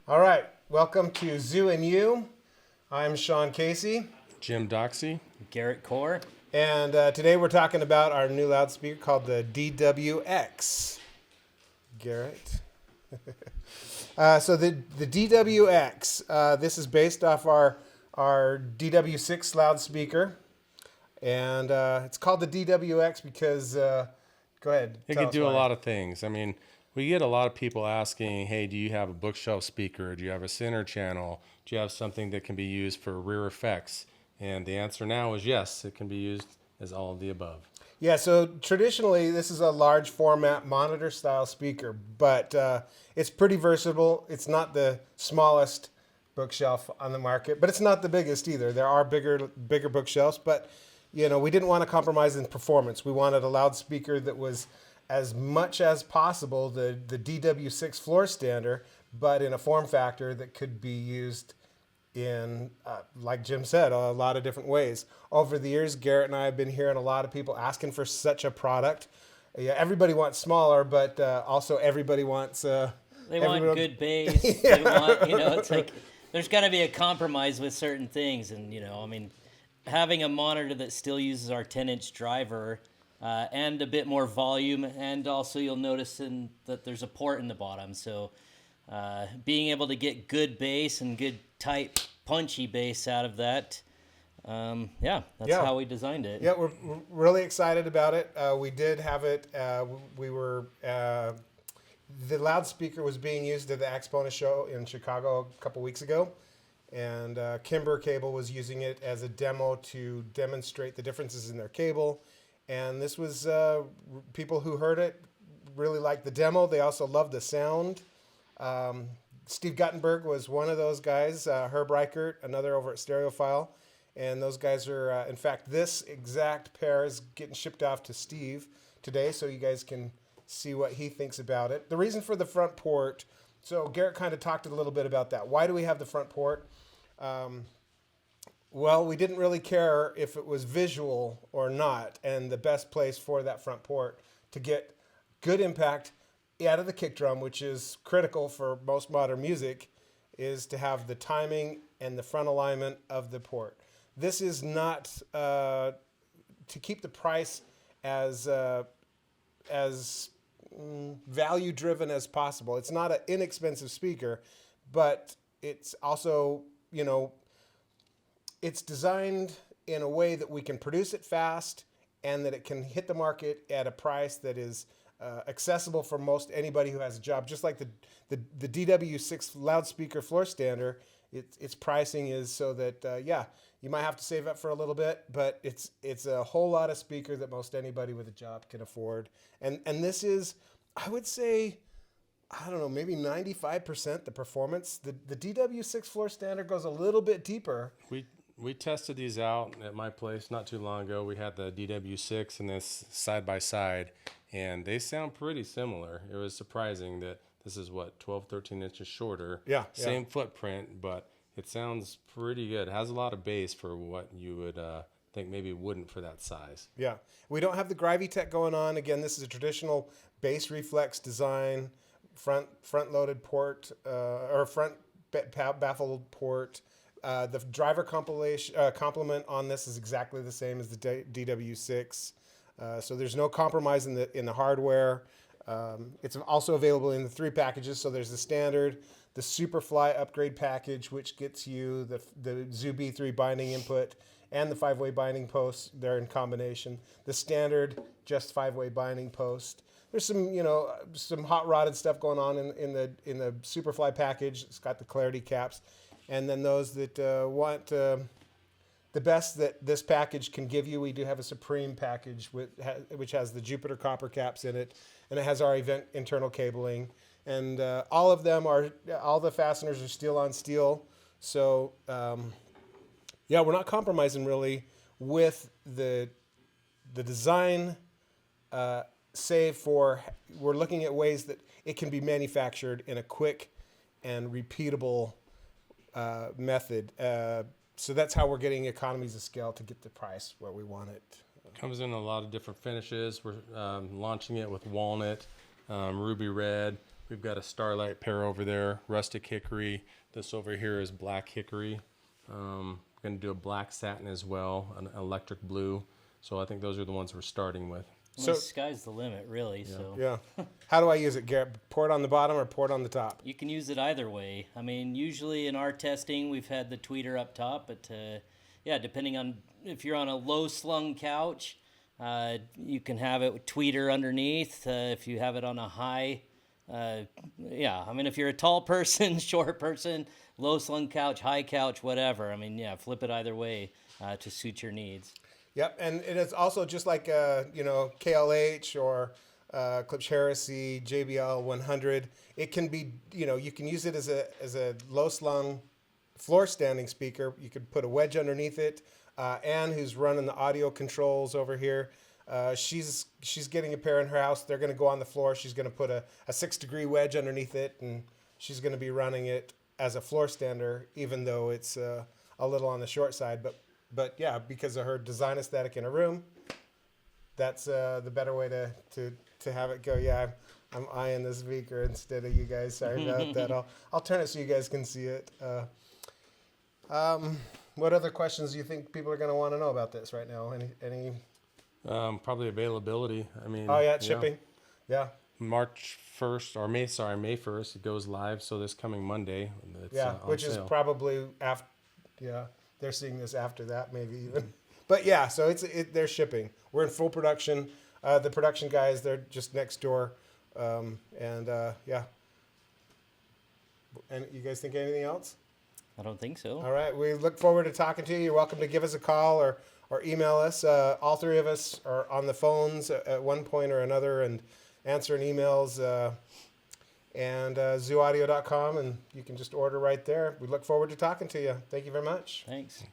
All right, welcome to Zoo and You. I'm Sean Casey, Jim Doxey. Garrett Core. and today we're talking about our new loudspeaker called the DWX. Garrett. So the DWX, this is based off our DW6 loudspeaker, and it's called the DWX because, go ahead. It tell can us do a why. lot of things. I mean, we get a lot of people asking, hey, do you have a bookshelf speaker? Do you have a center channel? Do you have something that can be used for rear effects? And the answer now is yes, it can be used as all of the above. Yeah, so traditionally this is a large format monitor style speaker, but it's pretty versatile. It's not the smallest bookshelf on the market, but it's not the biggest either. There are bigger bookshelves, but we didn't want to compromise in performance. We wanted a loudspeaker that was as much as possible the DW6 floor standard, but in a form factor that could be used in, like Jim said, a lot of different ways. Over the years, Garrett and I have been hearing a lot of people asking for such a product. Yeah, everybody wants smaller, but also everybody wants. They want good bass. Yeah. They want, it's like there's got to be a compromise with certain things, and I mean, having a monitor that still uses our 10-inch driver and a bit more volume, and also you'll notice that there's a port in the bottom, so being able to get good bass and good tight punchy bass out of that. That's how we designed it. Yeah, we're really excited about it. We did have it. We were the loudspeaker was being used at the Exponent show in Chicago a couple weeks ago, and Kimber Cable was using it as a demo to demonstrate the differences in their cable. And this was people who heard it really liked the demo. They also loved the sound. Steve Guttenberg was one of those guys. Herb Reichert, another over at Stereophile. And those guys are, in fact, this exact pair is getting shipped off to Steve today, so you guys can see what he thinks about it. The reason for the front port, so Garrett kind of talked a little bit about that. Why do we have the front port? Well, we didn't really care if it was visual or not, and the best place for that front port to get good impact out of the kick drum, which is critical for most modern music, is to have the timing and the front alignment of the port. This is not to keep the price as value driven as possible. It's not an inexpensive speaker, but it's also, it's designed in a way that we can produce it fast and that it can hit the market at a price that is accessible for most anybody who has a job. Just like the DW6 loudspeaker floor standard, its pricing is so that you might have to save up for a little bit, but it's a whole lot of speaker that most anybody with a job can afford. And this is, I would say, I don't know, maybe 95% the performance. The DW6 floor standard goes a little bit deeper. We tested these out at my place not too long ago. We had the DW6 and this side by side, and they sound pretty similar. It was surprising that this is 12, 13 inches shorter. Yeah. Same footprint, but it sounds pretty good. It has a lot of bass for what you would think maybe wouldn't for that size. Yeah. We don't have the Gravitech going on. Again, this is a traditional bass reflex design, front loaded port or front baffled port. The driver complement on this is exactly the same as the DW6. So there's no compromise in the hardware. It's also available in the 3 packages. So there's the standard, the Superfly upgrade package, which gets you the Zoo B3 binding input and the 5-way binding post. They're in combination. The standard, just 5-way binding post. There's some hot rodded stuff going on in the Superfly package. It's got the clarity caps. And then those that want the best that this package can give you, we do have a Supreme package which has the Jupiter copper caps in it, and it has our event internal cabling. And all the fasteners are steel on steel. So, we're not compromising really with the design, save for we're looking at ways that it can be manufactured in a quick and repeatable method. So that's how we're getting economies of scale to get the price where we want it. Comes in a lot of different finishes. We're launching it with walnut, ruby red. We've got a Starlight pair over there, rustic hickory. This over here is black hickory. Going to do a black satin as well, an electric blue. So I think those are the ones we're starting with. Well, So- the sky's the limit, really. So Yeah. How do I use it, Garrett? Pour it on the bottom or pour it on the top? you can use it either way. I mean, usually in our testing, we've had the tweeter up top, but yeah, depending on if you're on a low slung couch, you can have it with tweeter underneath. If you have it on a high, yeah, I mean, if you're a tall person, short person, low slung couch, high couch, whatever. I mean, yeah, flip it either way to suit your needs. Yep, and it is also just like KLH or Klipsch Heresy, JBL 100. It can be, you can use it as a low slung floor standing speaker. You could put a wedge underneath it. Anne, who's running the audio controls over here, she's getting a pair in her house. They're going to go on the floor. She's going to put a 6-degree wedge underneath it, and she's going to be running it as a floor stander, even though it's a little on the short side. But yeah, because of her design aesthetic in her room, that's the better way to have it go. Yeah, I'm eyeing this speaker instead of you guys. Sorry about that. I'll turn it so you guys can see it. What other questions do you think people are going to want to know about this right now? Any? Probably availability. I mean, Oh yeah, shipping. Yeah. March 1st or May 1st, it goes live. So this coming Monday, it's, Yeah, on which sale. is probably after. Yeah, they're seeing this after that, maybe even. But yeah, so they're shipping. We're in full production. The production guys, they're just next door, and yeah. And you guys think anything else? I don't think so. All right, we look forward to talking to you. You're welcome to give us a call or email us. All three of us are on the phones at one point or another and answering emails. And zooaudio.com, and you can just order right there. We look forward to talking to you. Thank you very much. Thanks.